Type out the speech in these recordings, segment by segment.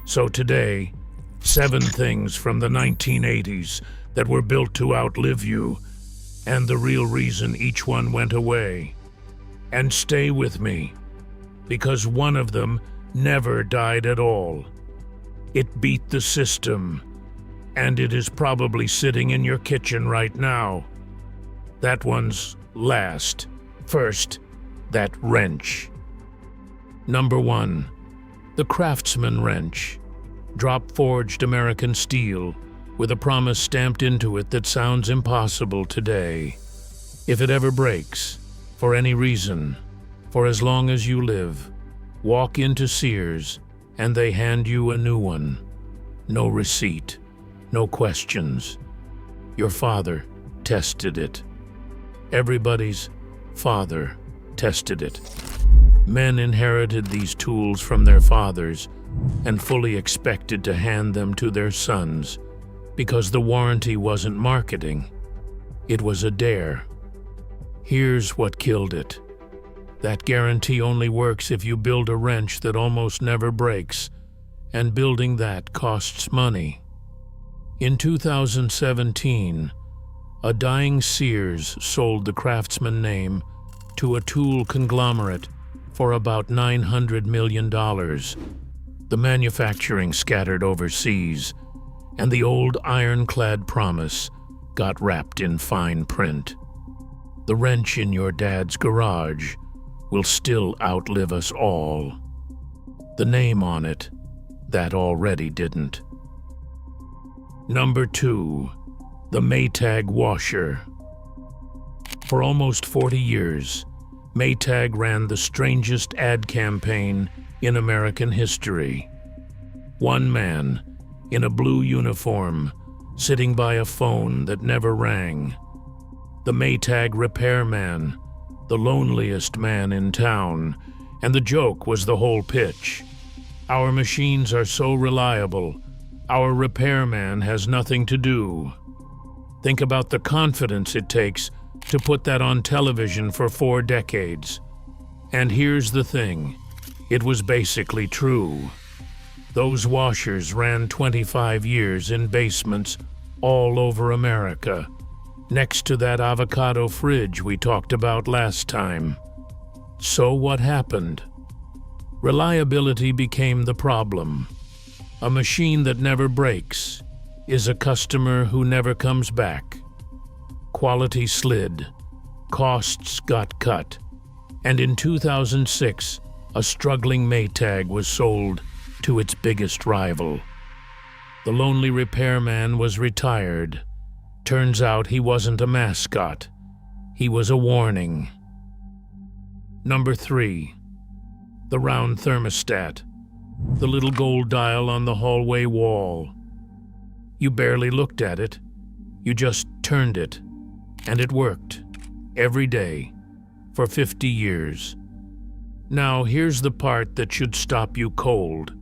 So today, 7 things from the 1980s that were built to outlive you, and the real reason each one went away. And stay with me, because one of them never died at all. It beat the system, and it is probably sitting in your kitchen right now. That one's last. First, that wrench. Number 1. The Craftsman wrench. Drop-forged American steel, with a promise stamped into it that sounds impossible today. If it ever breaks, for any reason, for as long as you live, walk into Sears and they hand you a new one. No receipt, no questions. Your father tested it. Everybody's father tested it. Men inherited these tools from their fathers and fully expected to hand them to their sons because the warranty wasn't marketing. It was a dare. Here's what killed it. That guarantee only works if you build a wrench that almost never breaks, and building that costs money. In 2017, a dying Sears sold the Craftsman name to a tool conglomerate for about $900 million. The manufacturing scattered overseas, and the old ironclad promise got wrapped in fine print. The wrench in your dad's garage will still outlive us all. The name on it, that already didn't. Number 2. The Maytag washer. For almost 40 years, Maytag ran the strangest ad campaign in American history. One man, in a blue uniform, sitting by a phone that never rang. The Maytag repairman, the loneliest man in town, and the joke was the whole pitch. Our machines are so reliable, our repairman has nothing to do. Think about the confidence it takes to put that on television for 4 decades. And here's the thing, it was basically true. Those washers ran 25 years in basements all over America, next to that avocado fridge we talked about last time. So what happened? Reliability became the problem. A machine that never breaks is a customer who never comes back. Quality slid, costs got cut, and in 2006, a struggling Maytag was sold to its biggest rival. The lonely repairman was retired. Turns out he wasn't a mascot. He was a warning. Number 3. The round thermostat. The little gold dial on the hallway wall. You barely looked at it. You just turned it. And it worked. Every day. For 50 years. Now here's the part that should stop you cold.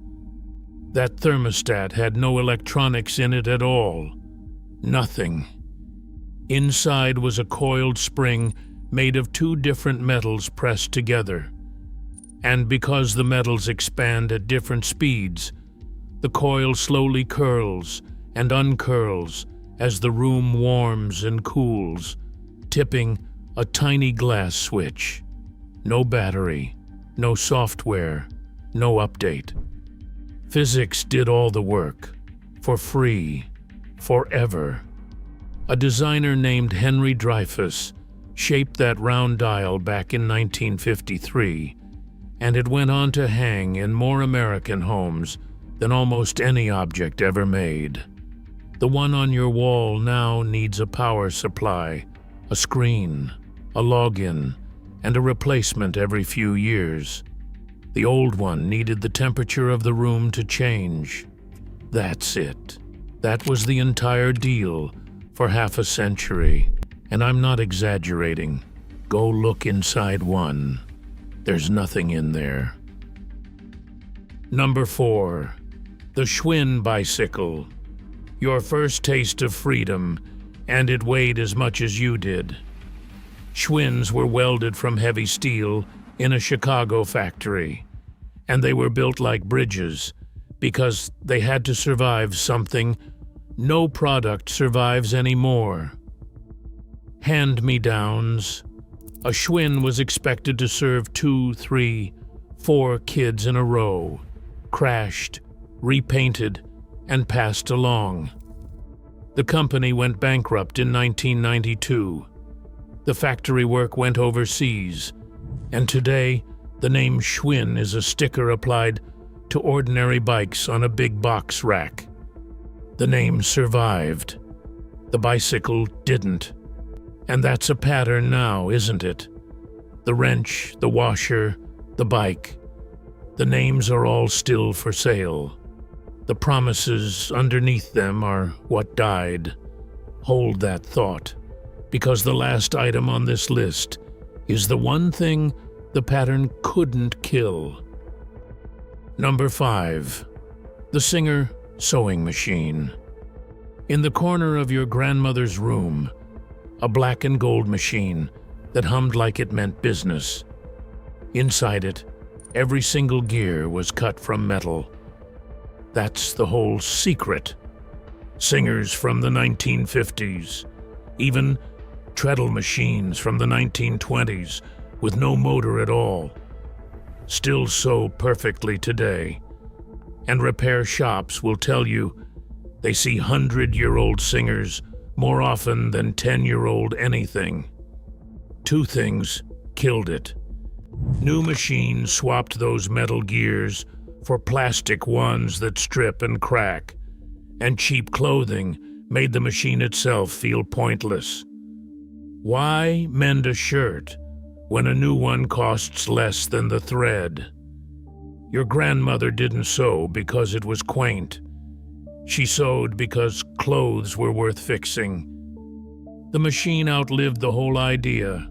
That thermostat had no electronics in it at all. Nothing. Inside was a coiled spring made of 2 different metals pressed together. And because the metals expand at different speeds, the coil slowly curls and uncurls as the room warms and cools, tipping a tiny glass switch. No battery, no software, no update. Physics did all the work, for free, forever. A designer named Henry Dreyfuss shaped that round dial back in 1953, and it went on to hang in more American homes than almost any object ever made. The one on your wall now needs a power supply, a screen, a login, and a replacement every few years. The old one needed the temperature of the room to change. That's it. That was the entire deal for half a century. And I'm not exaggerating. Go look inside one. There's nothing in there. Number 4. The Schwinn bicycle. Your first taste of freedom, and it weighed as much as you did. Schwinns were welded from heavy steel in a Chicago factory, and they were built like bridges, because they had to survive something no product survives anymore. Hand-me-downs. A Schwinn was expected to serve 2, 3, 4 kids in a row, crashed, repainted, and passed along. The company went bankrupt in 1992. The factory work went overseas, and today the name Schwinn is a sticker applied to ordinary bikes on a big box rack. The name survived. The bicycle didn't. And that's a pattern now, isn't it? The wrench, the washer, the bike. The names are all still for sale. The promises underneath them are what died. Hold that thought, because the last item on this list is the one thing the pattern couldn't kill. Number 5. The Singer sewing machine. In the corner of your grandmother's room, a black and gold machine that hummed like it meant business. Inside it, every single gear was cut from metal. That's the whole secret. Singers from the 1950s, even treadle machines from the 1920s with no motor at all, still sew perfectly today. And repair shops will tell you they see 100-year-old singers more often than 10-year-old anything. 2 things killed it. New machines swapped those metal gears for plastic ones that strip and crack, and cheap clothing made the machine itself feel pointless. Why mend a shirt when a new one costs less than the thread? Your grandmother didn't sew because it was quaint. She sewed because clothes were worth fixing. The machine outlived the whole idea.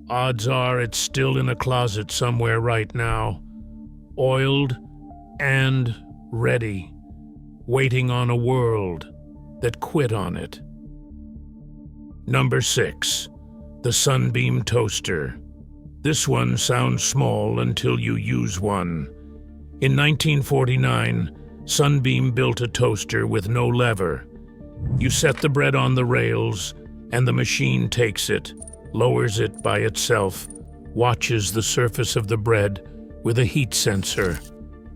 Odds are it's still in a closet somewhere right now, oiled and ready, waiting on a world that quit on it. Number 6. The Sunbeam toaster. This one sounds small until you use one. In 1949, Sunbeam built a toaster with no lever. You set the bread on the rails, and the machine takes it, lowers it by itself, watches the surface of the bread with a heat sensor,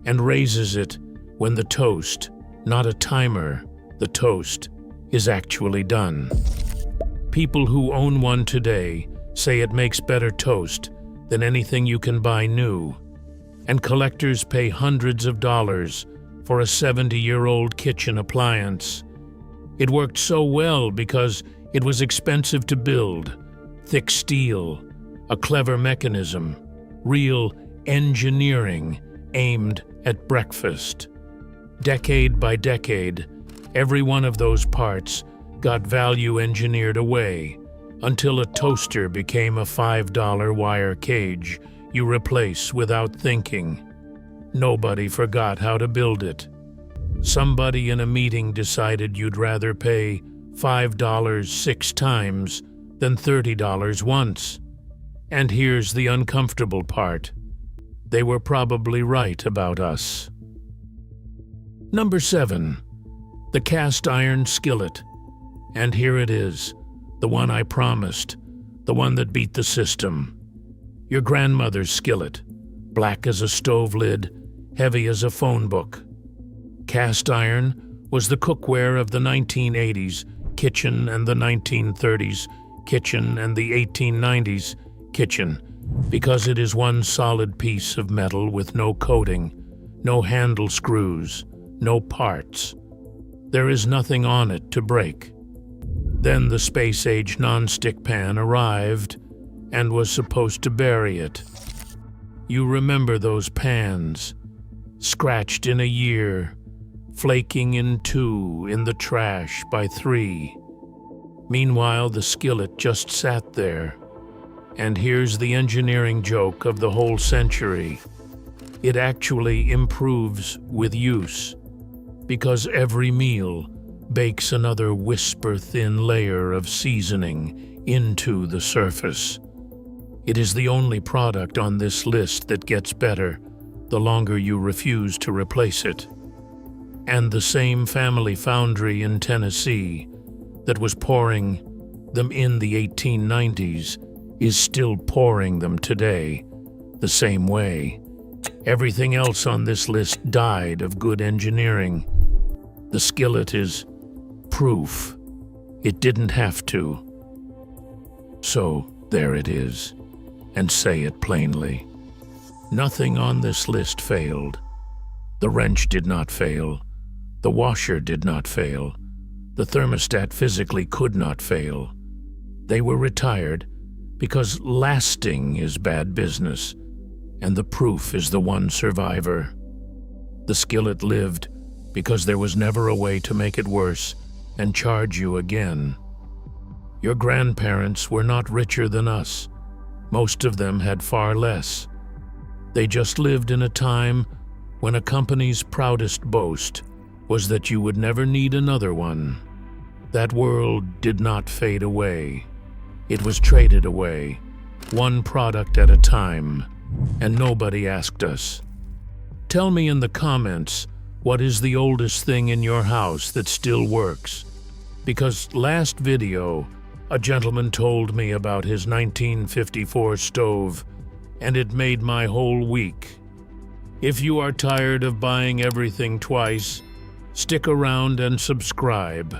and raises it when the toast, not a timer, the toast, is actually done. People who own one today say it makes better toast than anything you can buy new, and collectors pay hundreds of dollars for a 70-year-old kitchen appliance. It worked so well because it was expensive to build, thick steel, a clever mechanism, real engineering aimed at breakfast. Decade by decade, every one of those parts got value engineered away until a toaster became a $5 wire cage you replace without thinking. Nobody forgot how to build it. Somebody in a meeting decided you'd rather pay $5 6 times than $30 once. And here's the uncomfortable part. They were probably right about us. Number 7. The cast iron skillet. And here it is, the one I promised, the one that beat the system. Your grandmother's skillet, black as a stove lid, heavy as a phone book. Cast iron was the cookware of the 1980s kitchen and the 1930s kitchen and the 1890s kitchen, because it is one solid piece of metal with no coating, no handle screws, no parts. There is nothing on it to break. Then the space-age non-stick pan arrived and was supposed to bury it. You remember those pans, scratched in a year, flaking in 2 in the trash by 3. Meanwhile, the skillet just sat there. And here's the engineering joke of the whole century. It actually improves with use, because every meal bakes another whisper-thin layer of seasoning into the surface. It is the only product on this list that gets better, the longer you refuse to replace it. And the same family foundry in Tennessee that was pouring them in the 1890s is still pouring them today, the same way. Everything else on this list died of good engineering. The skillet is proof. It didn't have to. So there it is, and say it plainly. Nothing on this list failed. The wrench did not fail. The washer did not fail. The thermostat physically could not fail. They were retired because lasting is bad business, and the proof is the one survivor. The skillet lived because there was never a way to make it worse and charge you again. Your grandparents were not richer than us. Most of them had far less. They just lived in a time when a company's proudest boast was that you would never need another one. That world did not fade away. It was traded away, one product at a time, and nobody asked us. Tell me in the comments, what is the oldest thing in your house that still works? Because last video, a gentleman told me about his 1954 stove, and it made my whole week. If you are tired of buying everything twice, stick around and subscribe.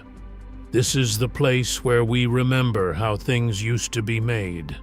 This is the place where we remember how things used to be made.